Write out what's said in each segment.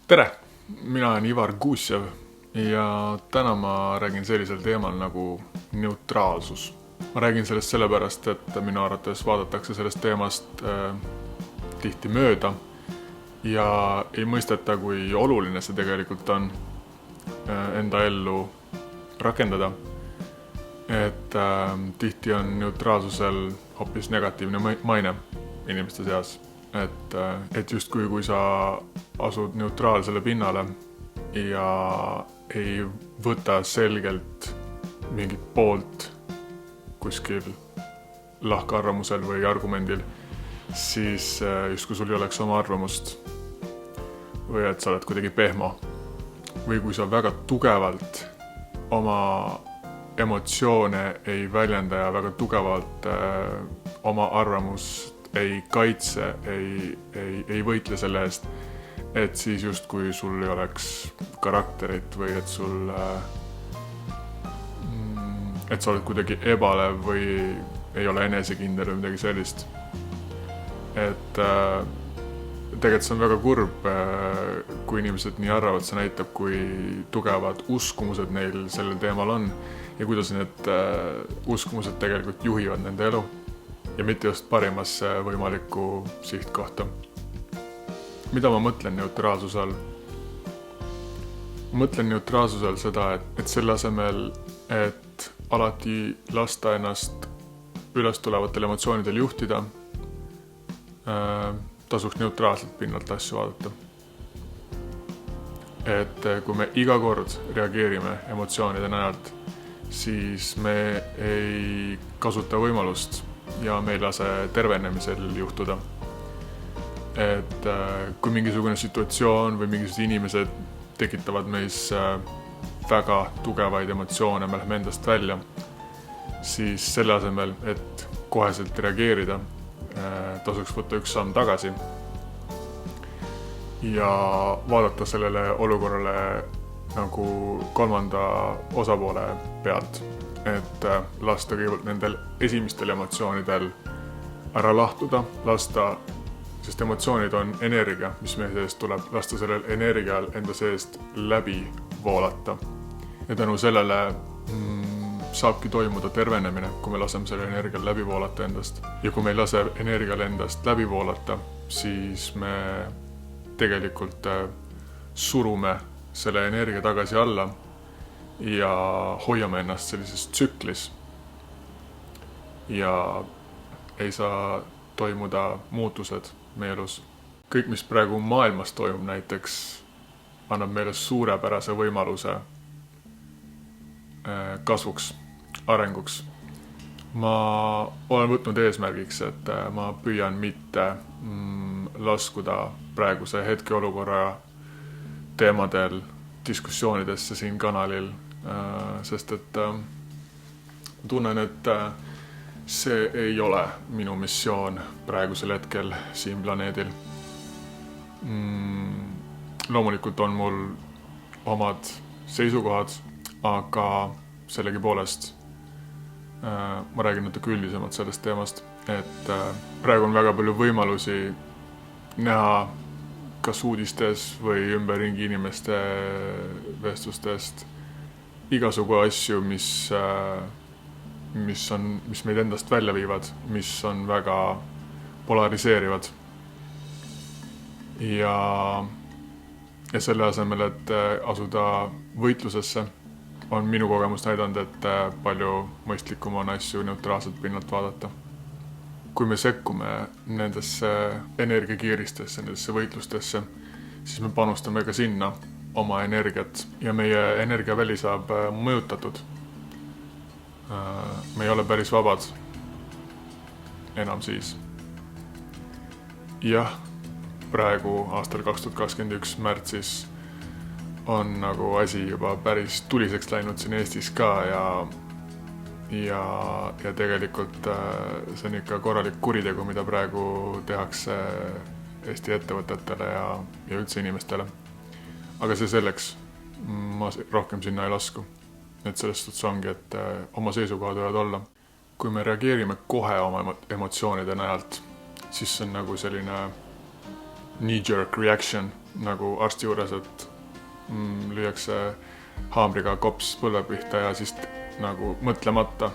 Tere! Mina olen Ivar Guusjev ja täna ma räägin sellisel teemal nagu neutraalsus. Ma räägin sellest sellepärast, et minu arvates vaadatakse sellest teemast tihti mööda ja ei mõisteta, kui oluline see tegelikult on enda ellu rakendada. Et tihti on neutraalsusel hoopis negatiivne maine inimeste seas. Et justkui kui sa asud neutraalsele pinnale ja ei võta selgelt mingit poolt kuskil lahkarvamusel või argumendil, siis justkui sul ei oleks oma arvamust või et sa oled kuidagi pehmo. Või kui sa väga tugevalt oma emotsioone ei väljenda ja väga tugevalt oma arvamust ei kaitse, ei võitle selle eest, et siis justkui sul ei oleks karakterit või et sa oled kuidagi ebalev või ei ole enesekindel või midagi sellist. Et tegelikult see on väga kurb, kui inimesed nii arvavad, see näitab, kui tugevad uskumused neil sellel teemal on ja kuidas need uskumused tegelikult juhivad nende elu. Ja mitte just parimasse võimalikku sihtkohta. Mida ma mõtlen neutraalsuse all? Ma mõtlen neutraalsuse all seda, et selle asemel, et alati lasta ennast üles tulevatel emotsioonidel juhtida, tasuks neutraalselt pinnalt asju vaadata. Et kui me iga kord reageerime emotsioonide najalt, siis me ei kasuta võimalust ja me ei lase tervenemisel juhtuda. Et kui mingisugune situatsioon või mingisugused inimesed tekitavad meis väga tugevaid emotsioone, me läheme endast välja, siis selle asemel, et koheselt reageerida, tasuks võtta üks samm tagasi ja vaadata sellele olukorrale nagu kolmanda osapoole pealt. Et lasta kõigepealt nendel esimestel emotsioonidel ära lahtuda, sest emotsioonid on energia, mis meie seest tuleb, lasta sellel energial enda seest läbi voolata. Ja tänu sellele saabki toimuda tervenemine, kui me laseme selle energial läbi voolata endast. Ja kui me ei lase energial endast läbi voolata, siis me tegelikult surume selle energia tagasi alla ja hoiame ennast sellises tsüklis ja ei saa toimuda muutused meie elus. Kõik, mis praegu maailmas toimub näiteks, annab meile suurepärase võimaluse kasvuks, arenguks. Ma olen võtnud eesmärgiks, et ma püüan mitte laskuda praeguse hetkeolukorra teemadel diskussioonidesse siin kanalil, sest et tunnen, et see ei ole minu missioon praegusel hetkel siin planeedil. Loomulikult on mul omad seisukohad, aga sellegipoolest ma räägin natuke üldisemalt sellest teemast, et praegu on väga palju võimalusi näha kas uudistes või ümberringi inimeste vestlustest igasugu asju, mis meid endast välja viivad, mis on väga polariseerivad. Ja selle asemel, et asuda võitlusesse, on minu kogemus näidanud, et palju mõistlikum on asju neutraalselt pinnalt vaadata. Kui me sekkume nendesse energiakiiristesse, nendesse võitlustesse, siis me panustame ka sinna oma energiat ja meie energiaväli saab mõjutatud. Me ei ole päris vabad enam siis. Jah, praegu aastal 2021 märtsis on nagu asi juba päris tuliseks läinud siin Eestis ka ja tegelikult see on ikka korralik kuritegu, mida praegu tehakse Eesti ettevõtetele ja üldse inimestele. Aga see selleks, ma rohkem sinna ei lasku. Et sellest suhtes ongi, et oma seisukohad võivad olla. Kui me reageerime kohe oma emotsioonide najalt, siis see on nagu selline knee-jerk reaction nagu arsti juures, et lüüakse haamriga kops põlve pihta ja siis nagu mõtlemata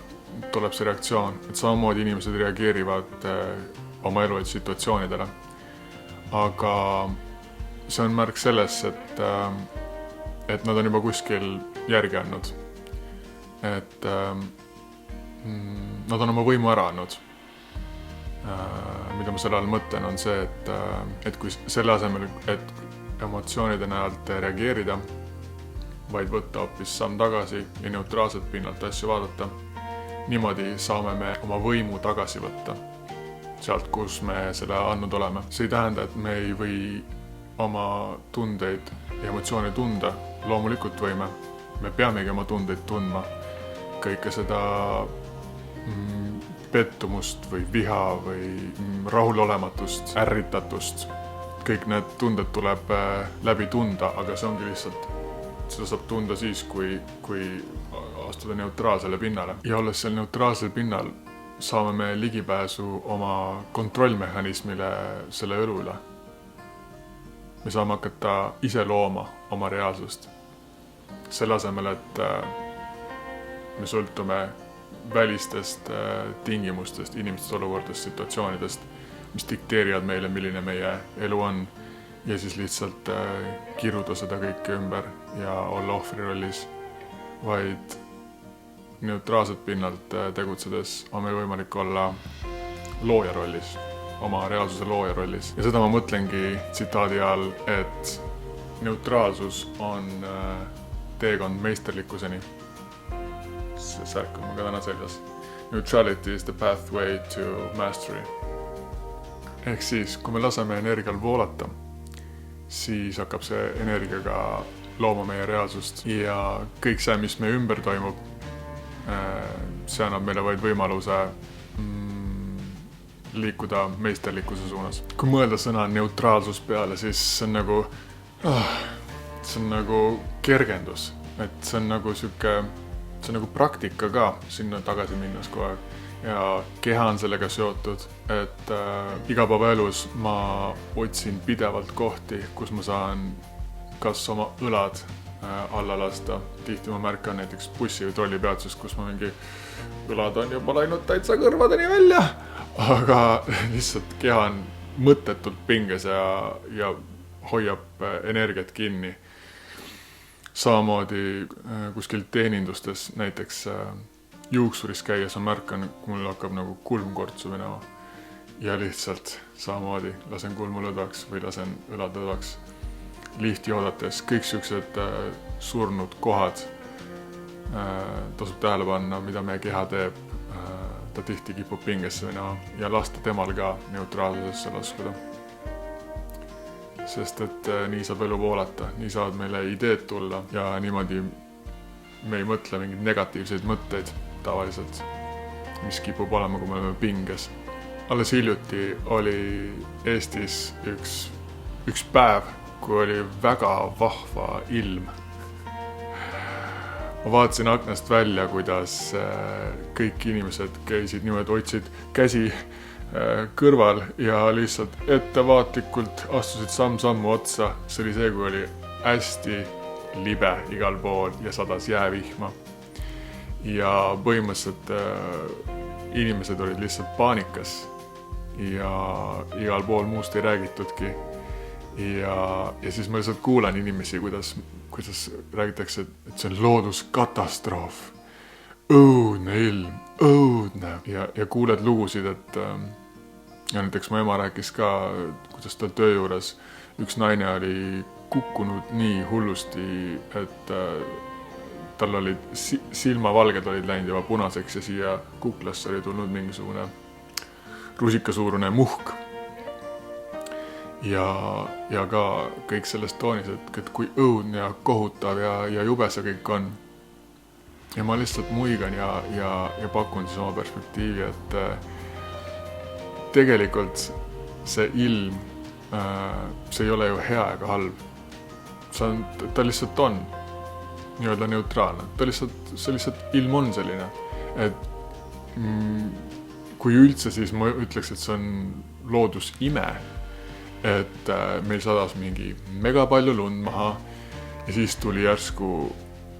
tuleb see reaktsioon, et samamoodi inimesed reageerivad oma elu situatsioonidele. Aga see on märk sellest, et nad on juba kuskil järgi andnud. Et nad on oma võimu ära andnud. Mida ma selle all mõtlen, on see, et kui selle asemel, et emotsioonide näalt reageerida, vaid võtta hoopis samm tagasi ja neutraalselt pinnalt asju vaadata, niimoodi saame me oma võimu tagasi võtta sealt, kus me selle andnud oleme. See ei tähenda, et me ei või oma tundeid ja emotsioone tunda. Loomulikult võime. Me peamegi oma tundeid tundma. Kõike seda pettumust või viha või rahulolematust, ärritatust. Kõik need tunded tuleb läbi tunda, aga see ongi lihtsalt, seda saab tunda siis, kui astuda neutraalsele pinnale. Ja olles seal neutraalsel pinnal, saame me ligipääsu oma kontrollmehhanismile selle elu üle. Me saame hakata ise looma oma reaalsust. Selle asemel, et me sõltume välistest tingimustest, inimestest, olukordest, situatsioonidest, mis dikteerivad meile, milline meie elu on, ja siis lihtsalt kiruda seda kõike ümber ja olla ohvri rollis, vaid neutraalselt pinnalt tegutsedes on meil võimalik olla looja rollis, oma reaalsuse looja rollis. Ja seda ma mõtlengi tsitaadi all, et neutraalsus on teekond meisterlikkuseni. See särk on ka täna seljas. Neutrality is the pathway to mastery. Ehk siis, kui me laseme energial voolata, siis hakkab see energiaga looma meie reaalsust ja kõik see, mis meie ümber toimub, see annab meile vaid võimaluse liikuda meisterlikkuse suunas. Kui mõelda sõna neutraalsus peale, siis see on nagu kergendus, et see on nagu praktika ka sinna tagasi minnes kogu aeg. Ja keha on sellega seotud, et igapäevaelus ma otsin pidevalt kohti, kus ma saan kas oma õlad alla lasta. Tihti ma märkan näiteks bussi või trolli peatsus, kus ma mingi õlad on juba läinud täitsa kõrvadeni välja, aga lihtsalt keha on mõttetult pinges ja hoiab energiat kinni. Samamoodi kuskil teenindustes, näiteks juuksuris käies on märkan, kui mul hakkab nagu kulm kortsu minema ja lihtsalt samamoodi lasen kulmu lõdvaks või lasen õlad lõdvaks. Lihti oodates kõik siuksed surnud kohad tasub tähele panna, mida meie keha teeb. Ta tihti kipub pingesse minema ja lasta temal ka neutraalsusesse laskuda. Sest et nii saab elu voolata, nii saavad meile ideed tulla ja niimoodi me ei mõtle mingeid negatiivseid mõtteid tavaliselt, mis kipub olema, kui me oleme pinges. Alles hiljuti oli Eestis üks päev, kui oli väga vahva ilm. Ma vaatasin aknast välja, kuidas kõik inimesed käisid niimoodi, otsid käsi kõrval ja lihtsalt ettevaatlikult astusid samm-sammu otsa. See oli see, kui oli hästi libe igal pool ja sadas jäävihma. Ja põhimõtteliselt inimesed olid lihtsalt paanikas ja igal pool muust ei räägitudki. Ja siis ma lihtsalt kuulan inimesi, kuidas räägitakse, et see on looduskatastroof. Õudne ilm, õudne. Ja kuuled lugusid, et ja näiteks mu ema rääkis ka, kuidas tal töö juures üks naine oli kukkunud nii hullusti, et tal olid silmavalged olid läinud juba punaseks ja siia kuklasse oli tulnud mingisugune rusikasuurune muhk. Ja ka kõik sellest toonis, et kui õudne ja kohutav ja jube see kõik on. Ja ma lihtsalt muigan ja pakun siis oma perspektiivi, et tegelikult see ilm, see ei ole ju hea ega halb. Ta lihtsalt on nii-öelda neutraalne. See lihtsalt ilm on selline. Et kui üldse, siis ma ütleks, et see on loodusime. et meil sadas mingi mega palju lund maha ja siis tuli järsku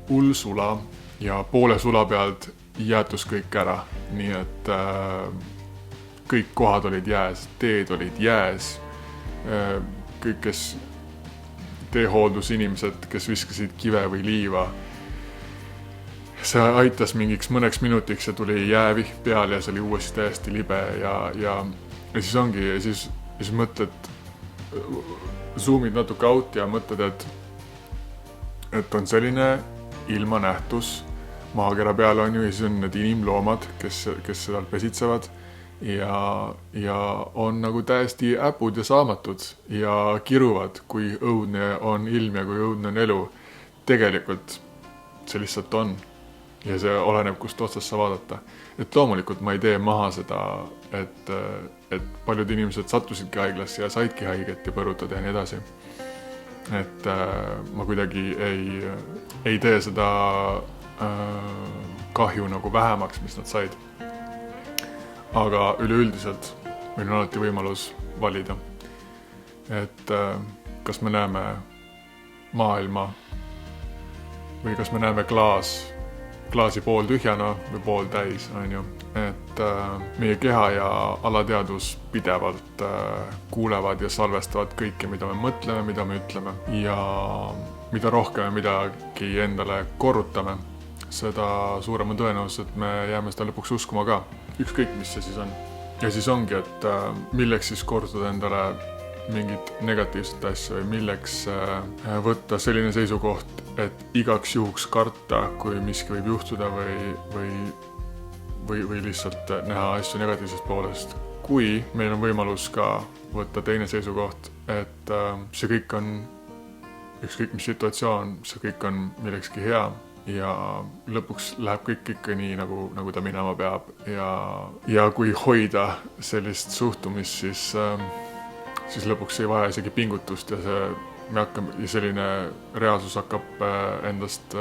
hull sula ja poole sula pealt jäätus kõik ära, nii et kõik kohad olid jääs, teed olid jääs, kõik, kes teehooldusinimesed, kes viskasid kive või liiva. See aitas mingiks mõneks minutiks ja tuli jäävih peal ja see oli uuesti täiesti libe ja siis ongi, ja siis mõtled, zoomid natuke out ja mõtled, et on selline ilmanähtus maakera peal on ju, ja siis on need inimloomad, kes seda pesitsevad ja on nagu täiesti äpud ja saamatud ja kiruvad, kui õudne on ilm ja kui õudne on elu. Tegelikult see lihtsalt on ja see oleneb, kust otsast sa vaadata. Et loomulikult ma ei tee maha seda, et paljud inimesed sattusidki haiglasse ja saidki haiget ja põrutada ja nii edasi. Et ma kuidagi ei tee seda kahju nagu vähemaks, mis nad said. Aga üleüldiselt meil on alati võimalus valida, et kas me näeme maailma või kas me näeme klaasi pool tühjana või pool täis, on ju. Et meie keha ja alateadus pidevalt kuulevad ja salvestavad kõike, mida me mõtleme, mida me ütleme. Ja mida rohkem midagi endale korrutame, seda suurema tõenäosus, et me jääme seda lõpuks uskuma ka. Ükskõik, mis see siis on. Ja siis ongi, et milleks siis korrutada endale mingit negatiivset asja või milleks võtta selline seisukoht, et igaks juhuks karta, kui miski võib juhtuda või lihtsalt näha asju negatiivsest poolest. Kui meil on võimalus ka võtta teine seisukoht, et see kõik on, ükskõik mis situatsioon, see kõik on millekski hea ja lõpuks läheb kõik ikka nii, nagu ta minema peab ja kui hoida sellist suhtumist, siis lõpuks ei vaja isegi pingutust ja selline reaalsus hakkab endast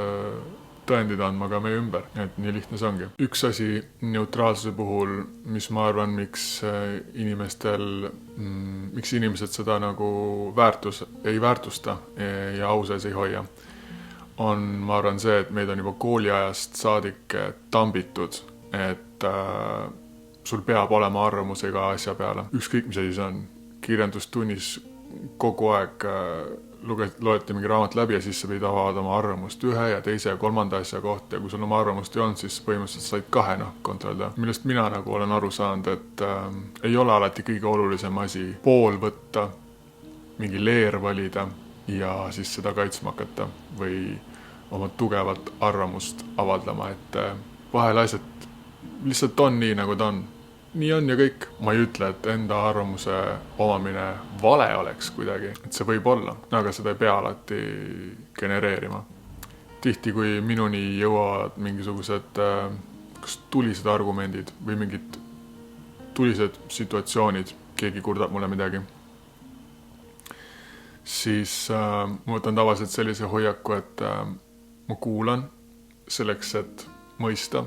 tõendid andma ka meie ümber, et nii lihtne see ongi. Üks asi neutraalsuse puhul, mis ma arvan, miks inimesed seda nagu ei väärtusta ja au sees ei hoia, on, ma arvan, see, et meid on juba kooliajast saadik tambitud, et sul peab olema arvamus iga asja peale. Ükskõik, mis asi see on. Kirjandustunnis kogu aeg loeti mingi raamat läbi ja siis sa pidid avada oma arvamust ühe ja teise ja kolmanda asja kohta ja kui sul oma arvamust ei olnud, siis põhimõtteliselt said kahe kontrollida. Millest mina nagu olen aru saanud, et ei ole alati kõige olulisem asi pool võtta, mingi leer valida ja siis seda kaitsma hakata või oma tugevat arvamust avaldama, et vahel asjad lihtsalt on nii, nagu ta on. Nii on ja kõik. Ma ei ütle, et enda arvamuse omamine vale oleks kuidagi, et see võib olla, aga seda ei pea alati genereerima. Tihti, kui minuni jõuavad mingisugused kas tulised argumendid või mingid tulised situatsioonid, keegi kurdab mulle midagi, siis ma võtan tavaliselt sellise hoiaku, et ma kuulan selleks, et mõista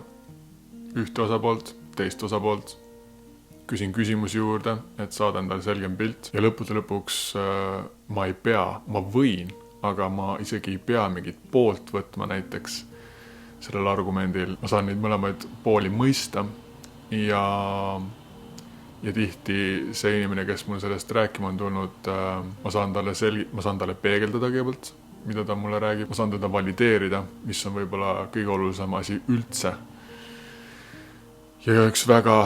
ühte osapoolt, teist osapoolt, küsin küsimusi juurde, et saada endale selgem pilt ja lõppude lõpuks ma ei pea, ma võin, aga ma isegi ei pea mingit poolt võtma näiteks sellel argumendil. Ma saan neid mõlemaid pooli mõista ja tihti see inimene, kes mul sellest rääkima on tulnud, ma saan talle peegeldada kõigepealt, mida ta mulle räägib, ma saan teda valideerida, mis on võib-olla kõige olulisem asi üldse. Ja üks väga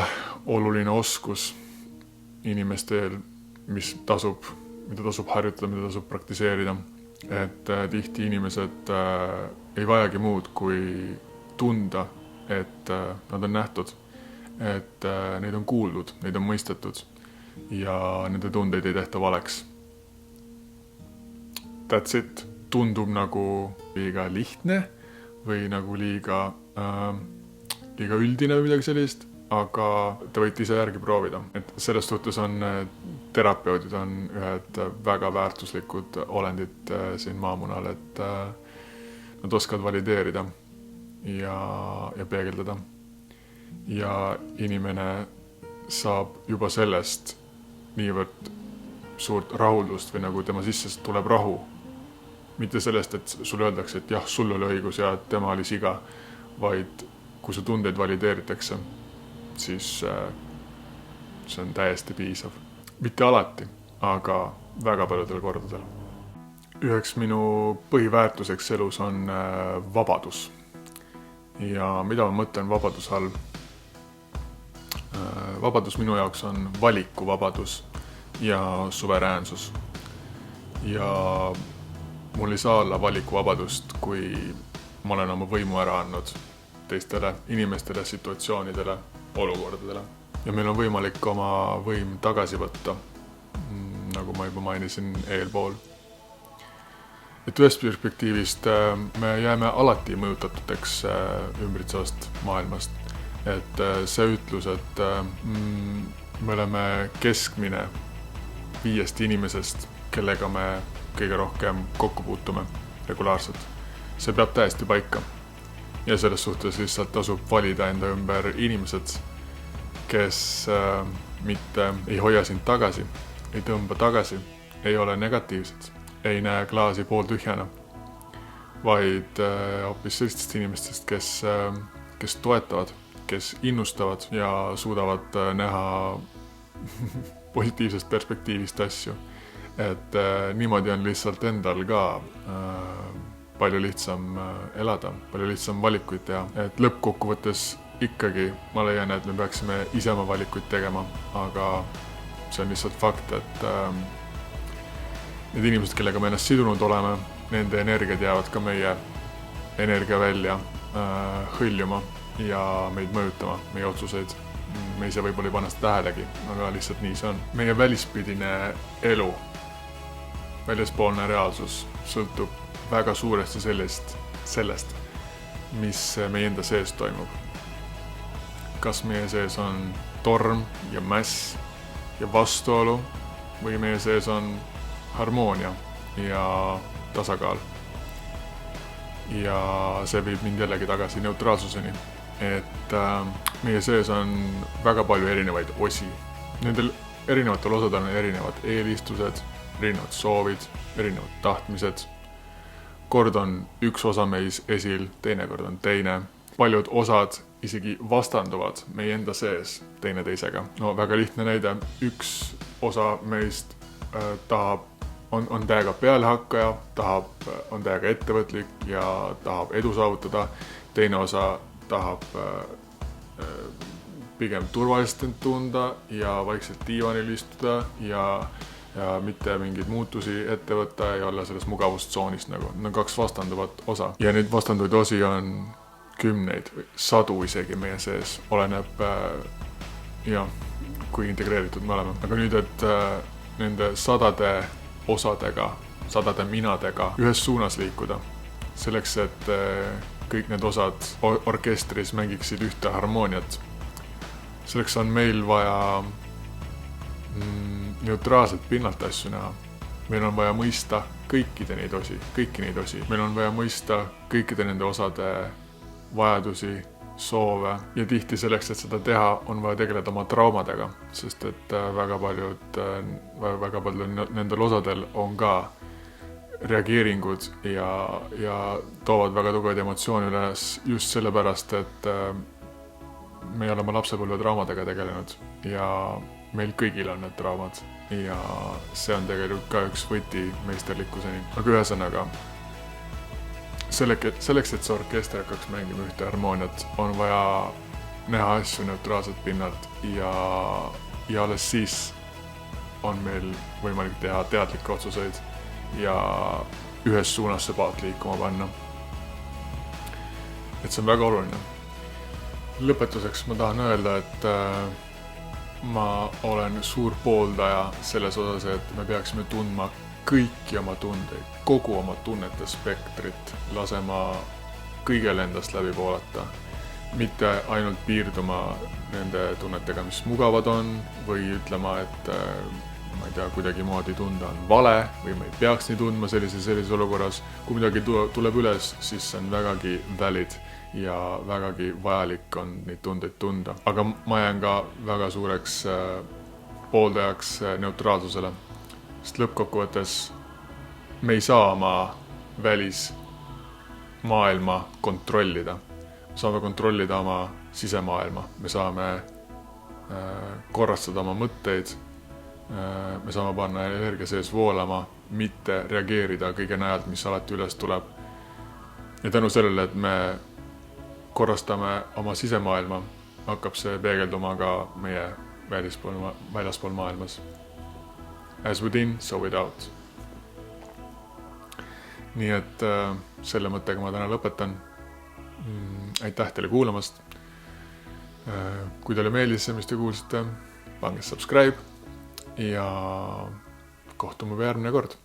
oluline oskus inimestel, mida tasub harjutada, mida tasub praktiseerida, et tihti inimesed ei vajagi muud kui tunda, et nad on nähtud, et neid on kuuldud, neid on mõistetud ja nende tundeid ei tehta valeks. That's it. Tundub nagu liiga lihtne või nagu liiga üldine või midagi sellist, aga te võite ise järgi proovida. Et selles suhtes on terapeudid on ühed väga väärtuslikud olendid siin maamunal, et nad oskavad valideerida ja peegeldada. Ja inimene saab juba sellest niivõrd suurt rahuldust või nagu tema sisse tuleb rahu. Mitte sellest, et sulle öeldakse, et jah, sul oli õigus ja tema oli siga, vaid kui su tundeid valideeritakse, siis see on täiesti piisav. Mitte alati, aga väga paljudel kordadel. Üheks minu põhiväärtuseks elus on vabadus. Ja mida ma mõtlen vabaduse all? Vabadus minu jaoks on valikuvabadus ja suveräänsus. Ja mul ei saa olla valikuvabadust, kui ma olen oma võimu ära andnud teistele inimestele, situatsioonidele, olukordadele. Ja meil on võimalik oma võim tagasi võtta, nagu ma juba mainisin eelpool. Et ühest perspektiivist me jääme alati mõjutatuteks ümbritsevast maailmast. Et see ütlus, et me oleme keskmine 5 inimesest, kellega me kõige rohkem kokku puutume regulaarselt. See peab täiesti paika. Ja selles suhtes lihtsalt tasub valida enda ümber inimesed, kes mitte ei hoia sind tagasi, ei tõmba tagasi, ei ole negatiivsed, ei näe klaasi pooltühjana, vaid hoopis sellistest inimestest, kes toetavad, kes innustavad ja suudavad näha positiivsest perspektiivist asju. Et niimoodi on lihtsalt endal ka palju lihtsam elada, palju lihtsam valikuid teha. Et lõppkokkuvõttes ikkagi ma leian, et me peaksime ise oma valikuid tegema, aga see on lihtsalt fakt, et need inimesed, kellega me ennast sidunud oleme, nende energiad jäävad ka meie energia välja hõljuma ja meid mõjutama, meie otsuseid. Me ise võib-olla ei pane seda tähelegi, aga lihtsalt nii see on. Meie välispidine elu, väljaspoolne reaalsus sõltub väga suuresti sellest, mis meie enda sees toimub. Kas meie sees on torm ja mäss ja vastuolu või meie sees on harmoonia ja tasakaal. Ja see viib mind jällegi tagasi neutraalsuseni, et meie sees on väga palju erinevaid osi. Nendel erinevatel osadel on erinevad eelistused, erinevad soovid, erinevad tahtmised. Kord on üks osa meis esil, teine kord on teine. Paljud osad isegi vastanduvad meie enda sees teine teisega. No väga lihtne näide, üks osa meist on täiega pealehakkaja, on täiega ettevõtlik ja tahab edu saavutada. Teine osa tahab pigem turvaliselt tunda ja vaikselt diivanil istuda ja mitte mingeid muutusi ette võtta ja olla selles mugavustsoonist nagu. Need on 2 vastanduvat osa. Ja neid vastanduvaid osi on 10 või 100 isegi meie sees. Oleneb, kui integreeritud me oleme. Aga nüüd, et nende 100 osadega, 100 minadega ühes suunas liikuda. Selleks, et kõik need osad orkestris mängiksid ühte harmooniat. Selleks on meil vaja neutraalselt pinnalt asju näha. Meil on vaja mõista kõiki neid osi. Meil on vaja mõista kõikide nende osade vajadusi, soove ja tihti selleks, et seda teha, on vaja tegeleda oma traumadega, sest et väga palju nendel osadel on ka reageeringud ja toovad väga tugevaid emotsioone üles just sellepärast, et me ei ole oma lapsepõlve traumadega tegelenud ja meil kõigil on need traumad ja see on tegelikult ka üks võti meisterlikkuseni. Aga ühesõnaga, selleks, et see orkester hakkaks mängima ühte harmooniat, on vaja näha asju neutraalselt pinnalt ja alles siis on meil võimalik teha teadlikke otsuseid ja ühes suunas see paat liikuma panna. Et see on väga oluline. Lõpetuseks ma tahan öelda, et ma olen suur pooldaja selles osas, et me peaksime tundma kõiki oma tundeid, kogu oma tunnete spektrit, lasema kõigel endast läbi voolata. Mitte ainult piirduma nende tunnetega, mis mugavad on, või ütlema, et ma ei tea, kuidagi moodi tunda on vale või ma ei peaks nii tundma sellises olukorras. Kui midagi tuleb üles, siis see on vägagi valid ja vägagi vajalik on neid tundeid tunda. Aga ma jään ka väga suureks pooldajaks neutraalsusele. sest lõppkokkuvõttes me ei saa oma välismaailma kontrollida. Me saame kontrollida oma sisemaailma, me saame korrastada oma mõtteid, me saame panna energia sees voolama, mitte reageerida kõige najalt, mis alati üles tuleb. Ja tänu sellele, et me korrastame oma sisemaailma, hakkab see peegelduma ka meie väljaspool maailmas. As within, so without. Nii et selle mõttega ma täna lõpetan. Aitäh teile kuulamast. Kui teile meeldis see, mis te kuulsite, pange subscribe ja kohtume järgmine kord.